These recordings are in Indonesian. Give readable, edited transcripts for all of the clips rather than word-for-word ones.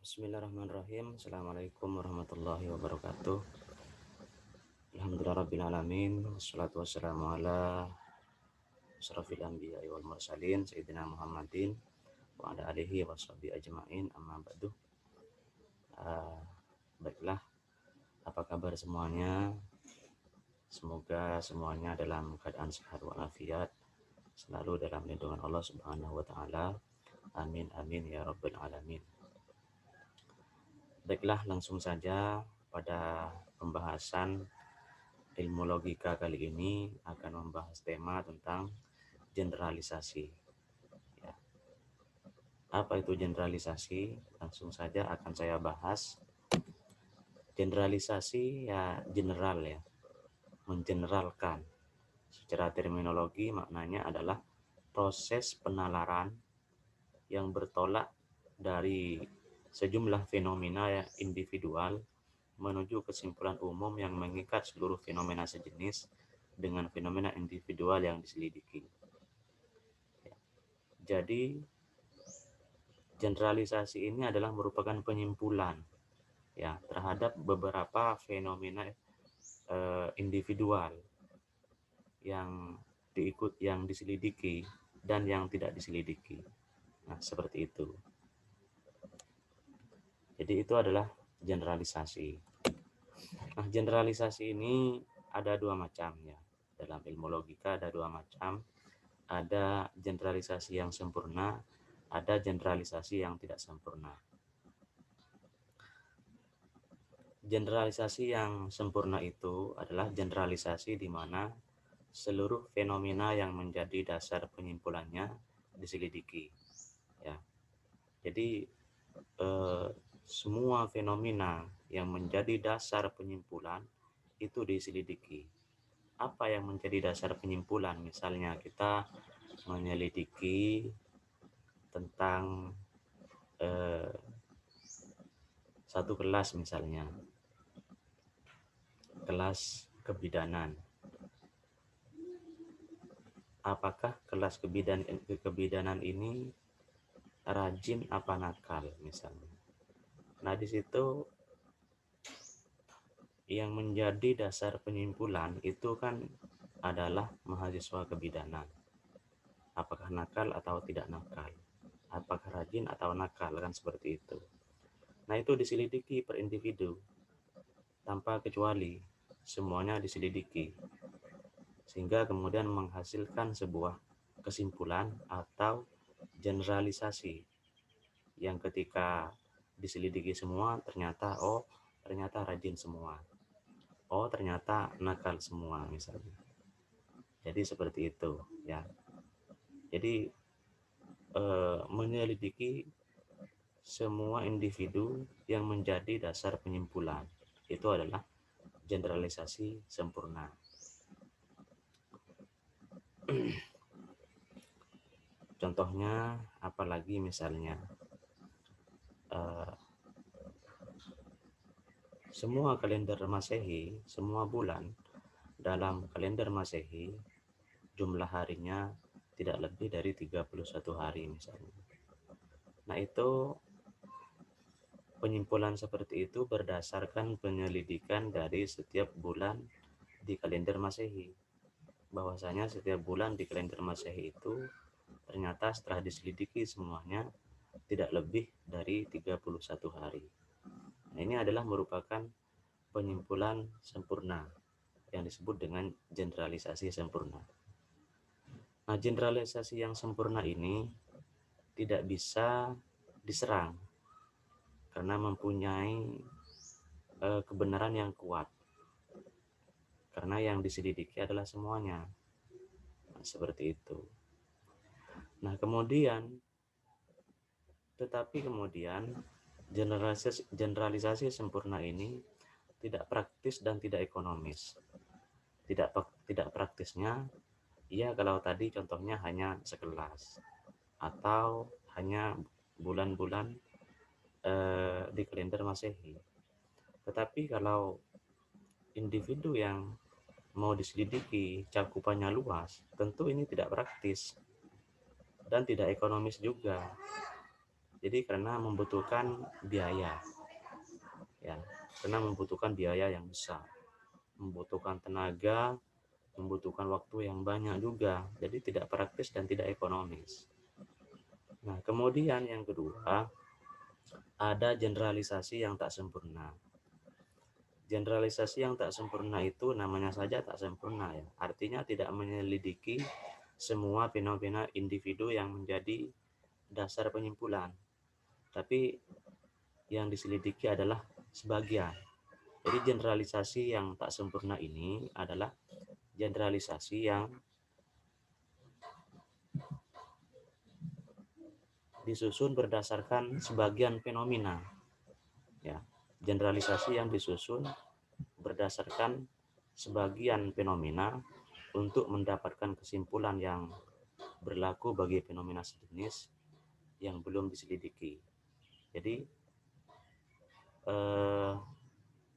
Bismillahirrahmanirrahim. Assalamualaikum warahmatullahi wabarakatuh. Alhamdulillahirrahmanirrahim. Wassalatu wassalamu ala asrafil anbiya wal mursalin Sayyidina Muhammadin wa ala alihi wa sahbihi ajma'in, amma ba'du. Baiklah, apa kabar semuanya? Semoga semuanya dalam keadaan sehat walafiat, selalu dalam lindungan Allah Subhanahu wa taala. Amin amin ya rabbal alamin. Baiklah, langsung saja pada pembahasan ilmu logika kali ini akan membahas tema tentang generalisasi. Ya. Apa itu generalisasi? Langsung saja akan saya bahas. Generalisasi ya general ya, mengeneralkan. Secara terminologi maknanya adalah proses penalaran yang bertolak dari sejumlah fenomena individual menuju kesimpulan umum yang mengikat seluruh fenomena sejenis dengan fenomena individual yang diselidiki. Jadi generalisasi ini adalah merupakan penyimpulan ya terhadap beberapa fenomena individual yang diselidiki dan yang tidak diselidiki. Nah, seperti itu. Jadi itu adalah generalisasi. Nah, generalisasi ini ada dua macam ya. Dalam ilmu logika ada dua macam. Ada generalisasi yang sempurna, ada generalisasi yang tidak sempurna. Generalisasi yang sempurna itu adalah generalisasi di mana seluruh fenomena yang menjadi dasar penyimpulannya diselidiki. Ya. Jadi semua fenomena yang menjadi dasar penyimpulan itu diselidiki. Apa yang menjadi dasar penyimpulan? Misalnya kita menyelidiki tentang satu kelas, misalnya kelas kebidanan. Apakah kelas kebidanan ini rajin apa nakal misalnya? Nah, di situ yang menjadi dasar penyimpulan itu kan adalah mahasiswa kebidanan. Apakah nakal atau tidak nakal? Apakah rajin atau nakal, kan seperti itu. Nah, itu diselidiki per individu tanpa kecuali, semuanya diselidiki sehingga kemudian menghasilkan sebuah kesimpulan atau generalisasi yang ketika diselidiki semua ternyata rajin semua, ternyata nakal semua misalnya. Jadi seperti itu ya. Jadi menyelidiki semua individu yang menjadi dasar penyimpulan itu adalah generalisasi sempurna. Contohnya apalagi, misalnya semua kalender Masehi, semua bulan dalam kalender Masehi jumlah harinya tidak lebih dari 31 hari misalnya. Nah, itu penyimpulan seperti itu berdasarkan penyelidikan dari setiap bulan di kalender Masehi. Bahwasanya setiap bulan di kalender Masehi itu ternyata setelah diselidiki semuanya tidak lebih dari 31 hari. Nah, ini adalah merupakan penyimpulan sempurna yang disebut dengan generalisasi sempurna. Nah, generalisasi yang sempurna ini tidak bisa diserang karena mempunyai kebenaran yang kuat. Karena yang diselidiki adalah semuanya. Nah, seperti itu. Nah, tetapi kemudian generalisasi sempurna ini tidak praktis dan tidak ekonomis. Tidak praktisnya, ya kalau tadi contohnya hanya sekelas atau hanya bulan-bulan di kalender Masehi. Tetapi kalau individu yang mau diselidiki cakupannya luas, tentu ini tidak praktis dan tidak ekonomis juga. Jadi karena membutuhkan biaya, ya, karena membutuhkan biaya yang besar, membutuhkan tenaga, membutuhkan waktu yang banyak juga. Jadi tidak praktis dan tidak ekonomis. Nah, kemudian yang kedua, ada generalisasi yang tak sempurna. Generalisasi yang tak sempurna itu namanya saja tak sempurna, ya. Artinya tidak menyelidiki semua fenomena individu yang menjadi dasar penyimpulan. Tapi yang diselidiki adalah sebagian. Jadi generalisasi yang tak sempurna ini adalah generalisasi yang disusun berdasarkan sebagian fenomena, ya. Generalisasi yang disusun berdasarkan sebagian fenomena untuk mendapatkan kesimpulan yang berlaku bagi fenomena sejenis yang belum diselidiki. Jadi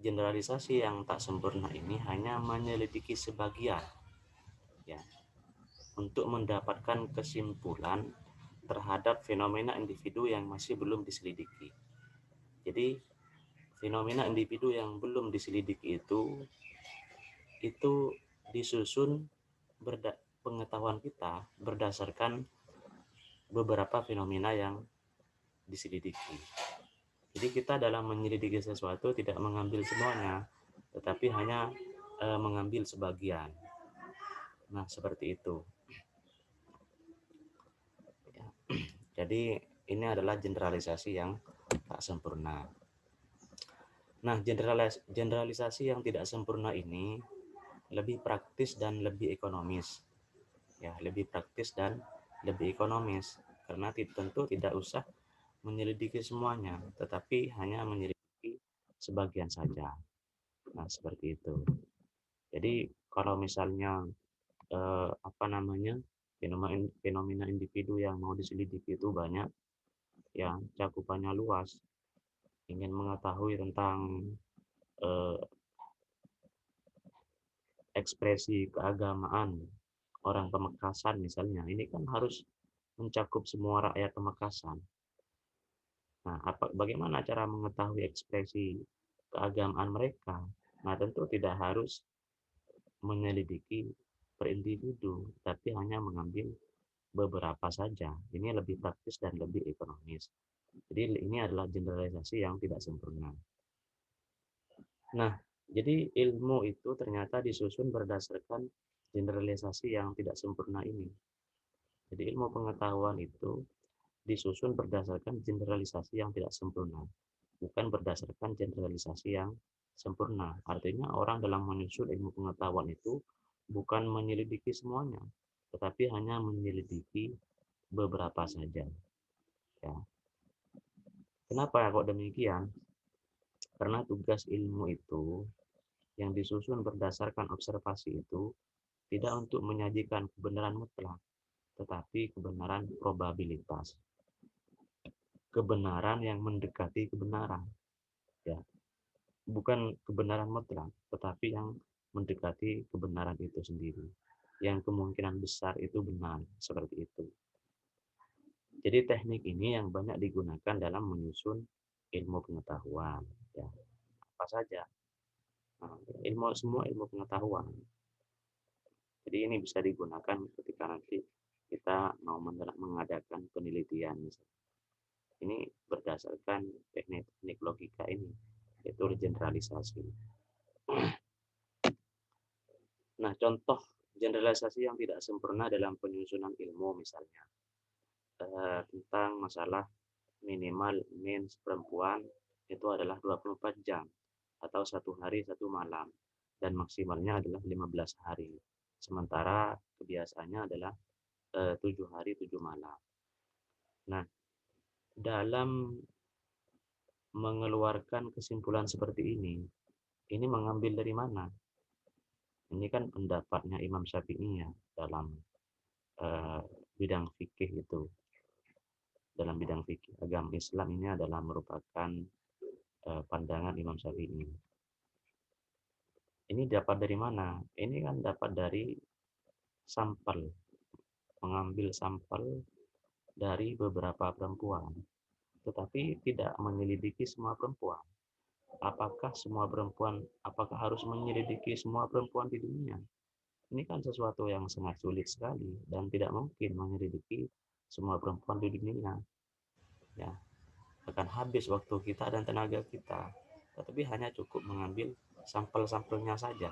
generalisasi yang tak sempurna ini hanya menyelidiki sebagian, ya, untuk mendapatkan kesimpulan terhadap fenomena individu yang masih belum diselidiki. Jadi fenomena individu yang belum diselidiki itu disusun pengetahuan kita berdasarkan beberapa fenomena yang diselidiki. Jadi kita dalam menyelidiki sesuatu tidak mengambil semuanya, tetapi hanya mengambil sebagian. Nah, seperti itu. Ya. Jadi ini adalah generalisasi yang tak sempurna. Nah, generalisasi yang tidak sempurna ini lebih praktis dan lebih ekonomis. Ya, lebih praktis dan lebih ekonomis karena tentu tidak usah menyelidiki semuanya, tetapi hanya menyelidiki sebagian saja. Nah, seperti itu. Jadi kalau misalnya fenomena individu yang mau diselidiki itu banyak, yang cakupannya luas, ingin mengetahui tentang eh, ekspresi keagamaan orang Pamekasan misalnya, ini kan harus mencakup semua rakyat Pamekasan. Nah, bagaimana cara mengetahui ekspresi keagamaan mereka? Nah, tentu tidak harus menyelidiki per individu, tapi hanya mengambil beberapa saja. Ini lebih praktis dan lebih ekonomis. Jadi ini adalah generalisasi yang tidak sempurna. Nah, jadi ilmu itu ternyata disusun berdasarkan generalisasi yang tidak sempurna ini. Jadi ilmu pengetahuan itu disusun berdasarkan generalisasi yang tidak sempurna, bukan berdasarkan generalisasi yang sempurna. Artinya orang dalam menyusun ilmu pengetahuan itu bukan menyelidiki semuanya, tetapi hanya menyelidiki beberapa saja. Ya. Kenapa kok demikian? Karena tugas ilmu itu yang disusun berdasarkan observasi itu tidak untuk menyajikan kebenaran mutlak, tetapi kebenaran probabilitas. Kebenaran yang mendekati kebenaran. Ya. Bukan kebenaran mutlak, tetapi yang mendekati kebenaran itu sendiri. Yang kemungkinan besar itu benar, seperti itu. Jadi teknik ini yang banyak digunakan dalam menyusun ilmu pengetahuan. Ya. Apa saja? Nah, semua ilmu pengetahuan. Jadi ini bisa digunakan ketika nanti kita mau mengadakan penelitian. Ini berdasarkan teknik-teknik logika ini, yaitu generalisasi. Nah, contoh generalisasi yang tidak sempurna dalam penyusunan ilmu misalnya tentang masalah minimal mens perempuan itu adalah 24 jam atau 1 hari 1 malam dan maksimalnya adalah 15 hari. Sementara kebiasaannya adalah 7 hari 7 malam. Nah, dalam mengeluarkan kesimpulan seperti ini mengambil dari mana? Ini kan pendapatnya Imam Syafi'i ya dalam bidang fikih itu. Dalam bidang fikih agama Islam ini adalah merupakan pandangan Imam Syafi'i. Ini dapat dari mana? Ini kan dapat dari mengambil sampel dari beberapa perempuan. tetapi tidak menyelidiki semua perempuan. Apakah harus menyelidiki semua perempuan di dunia? Ini kan sesuatu yang sangat sulit sekali dan tidak mungkin menyelidiki semua perempuan di dunia. Ya, akan habis waktu kita dan tenaga kita. Tetapi hanya cukup mengambil sampel-sampelnya saja.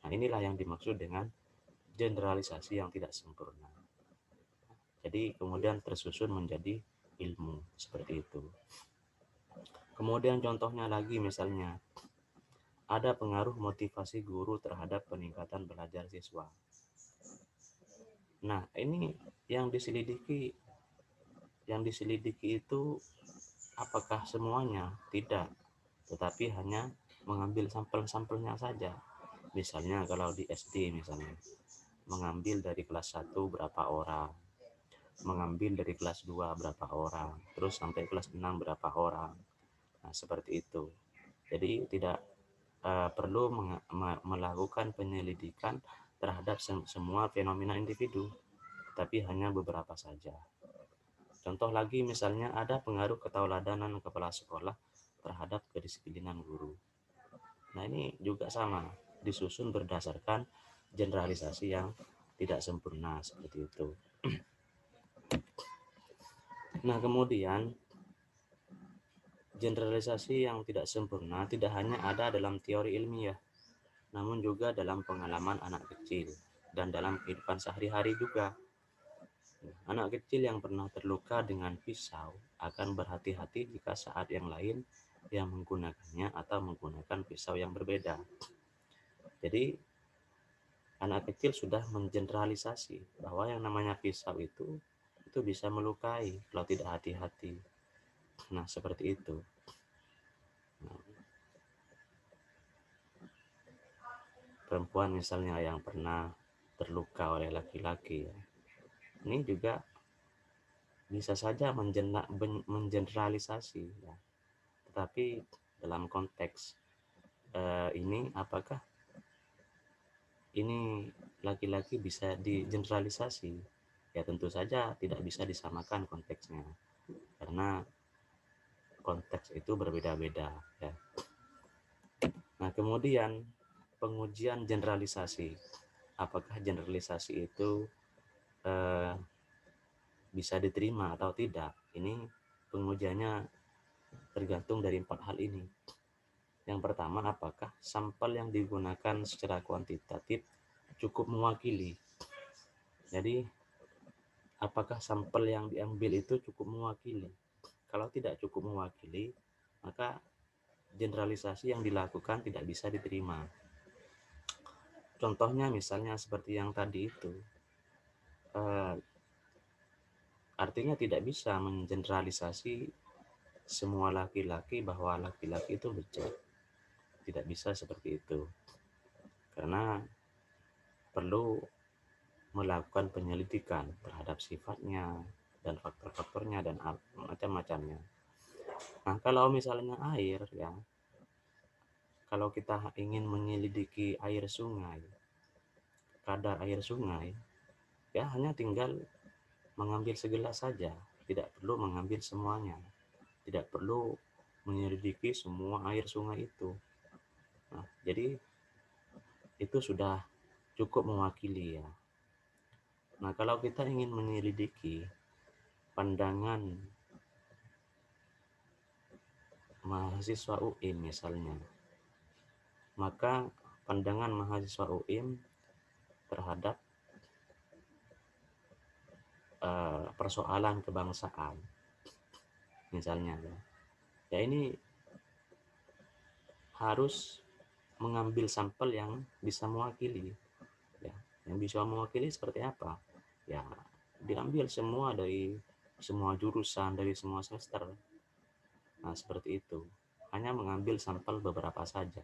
Nah, inilah yang dimaksud dengan generalisasi yang tidak sempurna. Jadi kemudian tersusun menjadi ilmu seperti itu. Kemudian contohnya lagi misalnya ada pengaruh motivasi guru terhadap peningkatan belajar siswa. Nah, ini yang diselidiki itu apakah semuanya? Tidak, tetapi hanya mengambil sampel-sampelnya saja. Misalnya kalau di SD misalnya, mengambil dari kelas 1 berapa orang, mengambil dari kelas 2 berapa orang, terus sampai kelas 6 berapa orang. Nah, seperti itu. Jadi tidak perlu melakukan penyelidikan terhadap semua fenomena individu, tapi hanya beberapa saja. Contoh lagi misalnya ada pengaruh ketauladanan kepala sekolah terhadap kedisiplinan guru. Nah, ini juga sama, disusun berdasarkan generalisasi yang tidak sempurna seperti itu. Nah, kemudian generalisasi yang tidak sempurna tidak hanya ada dalam teori ilmiah, namun juga dalam pengalaman anak kecil dan dalam kehidupan sehari-hari juga. Anak kecil yang pernah terluka dengan pisau akan berhati-hati jika saat yang lain yang menggunakannya atau menggunakan pisau yang berbeda. Jadi anak kecil sudah mengeneralisasi bahwa yang namanya pisau itu bisa melukai kalau tidak hati-hati. Nah, seperti itu. Nah, perempuan misalnya yang pernah terluka oleh laki-laki, ini juga bisa saja mengeneralisasi, ya. Tetapi dalam konteks ini apakah ini laki-laki bisa digeneralisasi? Ya tentu saja tidak bisa disamakan konteksnya, karena konteks itu berbeda-beda, ya. Nah, kemudian pengujian generalisasi. Apakah generalisasi itu bisa diterima atau tidak? Ini pengujiannya tergantung dari 4 hal ini. Yang pertama, apakah sampel yang digunakan secara kuantitatif cukup mewakili? Jadi, apakah sampel yang diambil itu cukup mewakili? Kalau tidak cukup mewakili, maka generalisasi yang dilakukan tidak bisa diterima. Contohnya misalnya seperti yang tadi itu, artinya tidak bisa mengeneralisasi semua laki-laki bahwa laki-laki itu bejat. Tidak bisa seperti itu, karena perlu melakukan penyelidikan terhadap sifatnya dan faktor-faktornya dan macam-macamnya. Nah, kalau misalnya air, ya, kalau kita ingin menyelidiki air sungai, kadar air sungai, ya hanya tinggal mengambil segelas saja, tidak perlu mengambil semuanya, tidak perlu menyelidiki semua air sungai itu. Nah, jadi itu sudah cukup mewakili, ya. Nah, kalau kita ingin menyelidiki pandangan mahasiswa UIM misalnya, maka pandangan mahasiswa UIM terhadap persoalan kebangsaan misalnya, ya ini harus mengambil sampel yang bisa mewakili, ya. Yang bisa mewakili seperti apa? Ya, diambil semua dari semua jurusan, dari semua semester. Nah, seperti itu. Hanya mengambil sampel beberapa saja,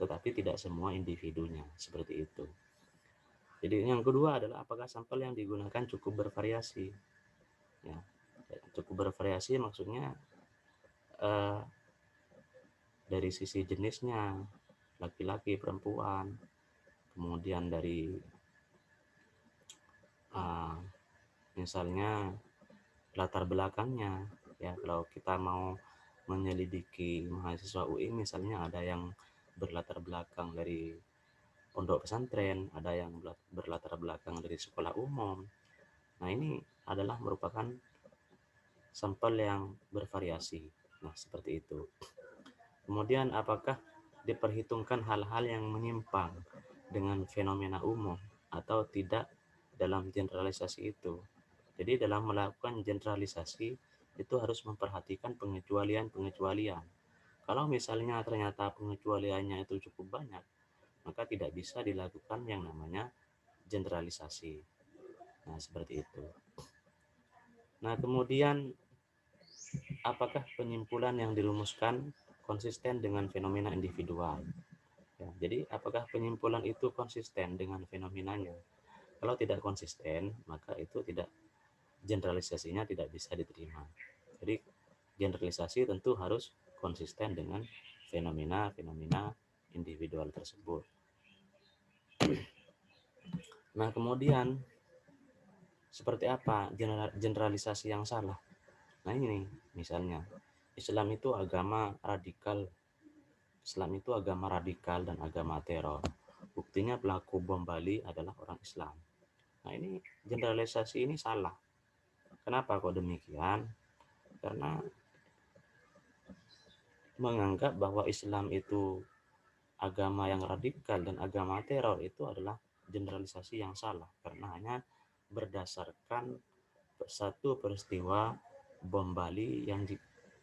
tetapi tidak semua individunya, seperti itu. Jadi yang kedua adalah apakah sampel yang digunakan cukup bervariasi, ya. Cukup bervariasi maksudnya dari sisi jenisnya, laki-laki, perempuan, kemudian dari misalnya latar belakangnya, Ya, kalau kita mau menyelidiki mahasiswa UI misalnya ada yang berlatar belakang dari pondok pesantren, ada yang berlatar belakang dari sekolah umum. Nah, ini adalah merupakan sampel yang bervariasi. Nah, seperti itu. Kemudian apakah diperhitungkan hal-hal yang menyimpang dengan fenomena umum atau tidak dalam generalisasi itu? Jadi dalam melakukan generalisasi itu harus memperhatikan pengecualian-pengecualian. Kalau misalnya ternyata pengecualiannya itu cukup banyak, maka tidak bisa dilakukan yang namanya generalisasi. Nah, seperti itu. Nah, kemudian apakah penyimpulan yang dirumuskan konsisten dengan fenomena individual? Ya, jadi apakah penyimpulan itu konsisten dengan fenomenanya? Kalau tidak konsisten, maka itu tidak generalisasinya tidak bisa diterima. Jadi generalisasi tentu harus konsisten dengan fenomena-fenomena individual tersebut. Nah, kemudian seperti apa generalisasi yang salah? Nah, ini misalnya Islam itu agama radikal. Islam itu agama radikal dan agama teror. Buktinya pelaku bom Bali adalah orang Islam. Nah, ini generalisasi ini salah. Kenapa kok demikian? Karena menganggap bahwa Islam itu agama yang radikal dan agama teror itu adalah generalisasi yang salah karena hanya berdasarkan satu peristiwa bom Bali yang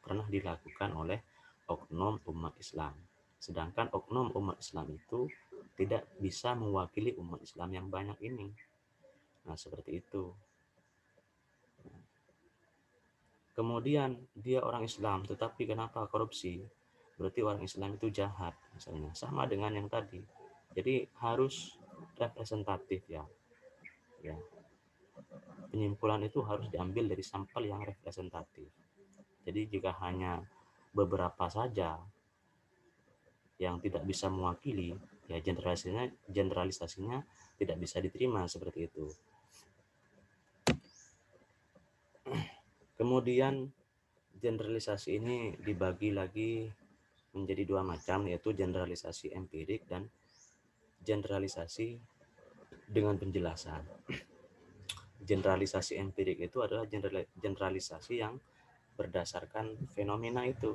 pernah dilakukan oleh oknum umat Islam. Sedangkan oknum umat Islam itu tidak bisa mewakili umat Islam yang banyak ini. Nah, seperti itu. Kemudian dia orang Islam, tetapi kenapa korupsi? Berarti orang Islam itu jahat, misalnya. Sama dengan yang tadi. Jadi harus representatif ya. Ya. Penyimpulan itu harus diambil dari sampel yang representatif. Jadi jika hanya beberapa saja yang tidak bisa mewakili, ya generalisasinya tidak bisa diterima seperti itu. Kemudian generalisasi ini dibagi lagi menjadi dua macam, yaitu generalisasi empirik dan generalisasi dengan penjelasan. Generalisasi empirik itu adalah generalisasi yang berdasarkan fenomena itu,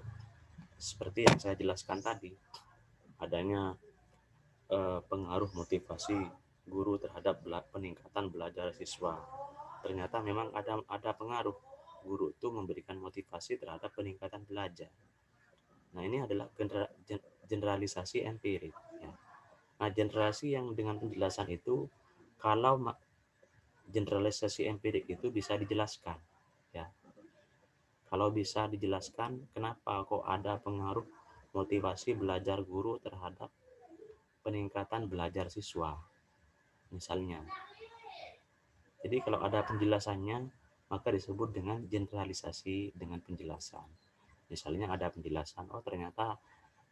seperti yang saya jelaskan tadi, adanya pengaruh motivasi guru terhadap peningkatan belajar siswa. Ternyata memang ada pengaruh, guru itu memberikan motivasi terhadap peningkatan belajar. Nah, ini adalah generalisasi empirik. Ya. Nah, generalisasi yang dengan penjelasan itu, kalau generalisasi empirik itu bisa dijelaskan. Ya. Kalau bisa dijelaskan, kenapa kok ada pengaruh motivasi belajar guru terhadap peningkatan belajar siswa, misalnya. Jadi kalau ada penjelasannya, maka disebut dengan generalisasi dengan penjelasan. Misalnya ada penjelasan, oh ternyata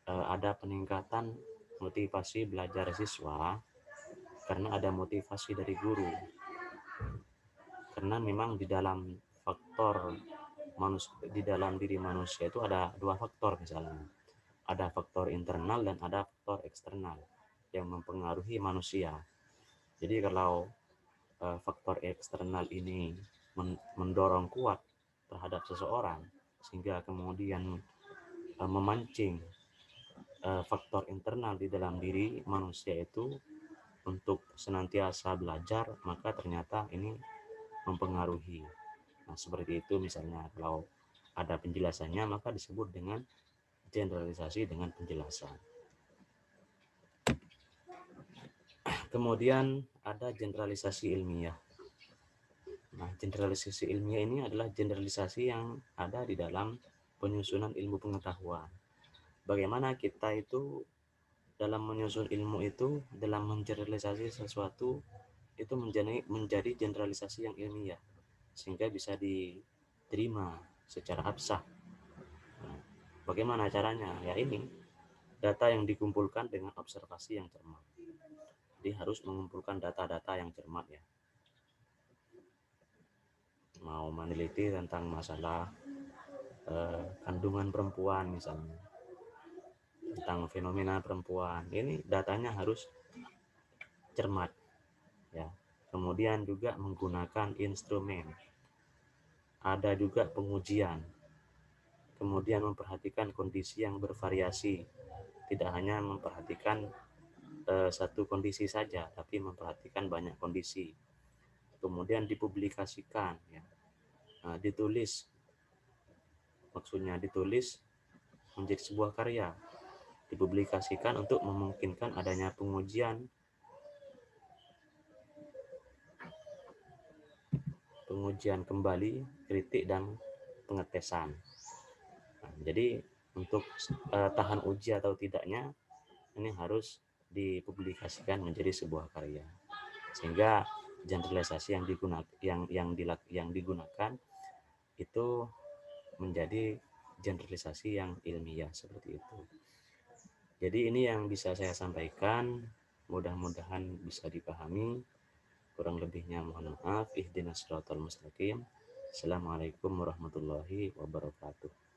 ada peningkatan motivasi belajar siswa karena ada motivasi dari guru. Karena memang di dalam faktor di dalam diri manusia itu ada dua faktor misalnya. Ada faktor internal dan ada faktor eksternal yang mempengaruhi manusia. Jadi kalau faktor eksternal ini mendorong kuat terhadap seseorang sehingga kemudian memancing faktor internal di dalam diri manusia itu untuk senantiasa belajar, maka ternyata ini mempengaruhi. Nah, seperti itu misalnya kalau ada penjelasannya maka disebut dengan generalisasi dengan penjelasan. Kemudian ada generalisasi ilmiah. Nah, generalisasi ilmiah ini adalah generalisasi yang ada di dalam penyusunan ilmu pengetahuan. Bagaimana kita itu dalam menyusun ilmu itu, dalam mengeneralisasi sesuatu itu menjadi generalisasi yang ilmiah sehingga bisa diterima secara absah. Nah, bagaimana caranya? Ya ini data yang dikumpulkan dengan observasi yang cermat. Jadi harus mengumpulkan data-data yang cermat ya. Mau meneliti tentang masalah kandungan perempuan misalnya, tentang fenomena perempuan. Ini datanya harus cermat ya. Kemudian juga menggunakan instrumen. Ada juga pengujian. Kemudian memperhatikan kondisi yang bervariasi. Tidak hanya memperhatikan satu kondisi saja, tapi memperhatikan banyak kondisi. Kemudian dipublikasikan ya. Ditulis. Maksudnya ditulis menjadi sebuah karya. Dipublikasikan untuk memungkinkan adanya pengujian kembali, kritik dan pengetesan. Nah, jadi untuk tahan uji atau tidaknya ini harus dipublikasikan menjadi sebuah karya, sehingga generalisasi yang digunakan itu menjadi generalisasi yang ilmiah seperti itu. Jadi ini yang bisa saya sampaikan, mudah-mudahan bisa dipahami. Kurang lebihnya mohon maaf. Ihdinas siratal mustaqim. Assalamualaikum warahmatullahi wabarakatuh.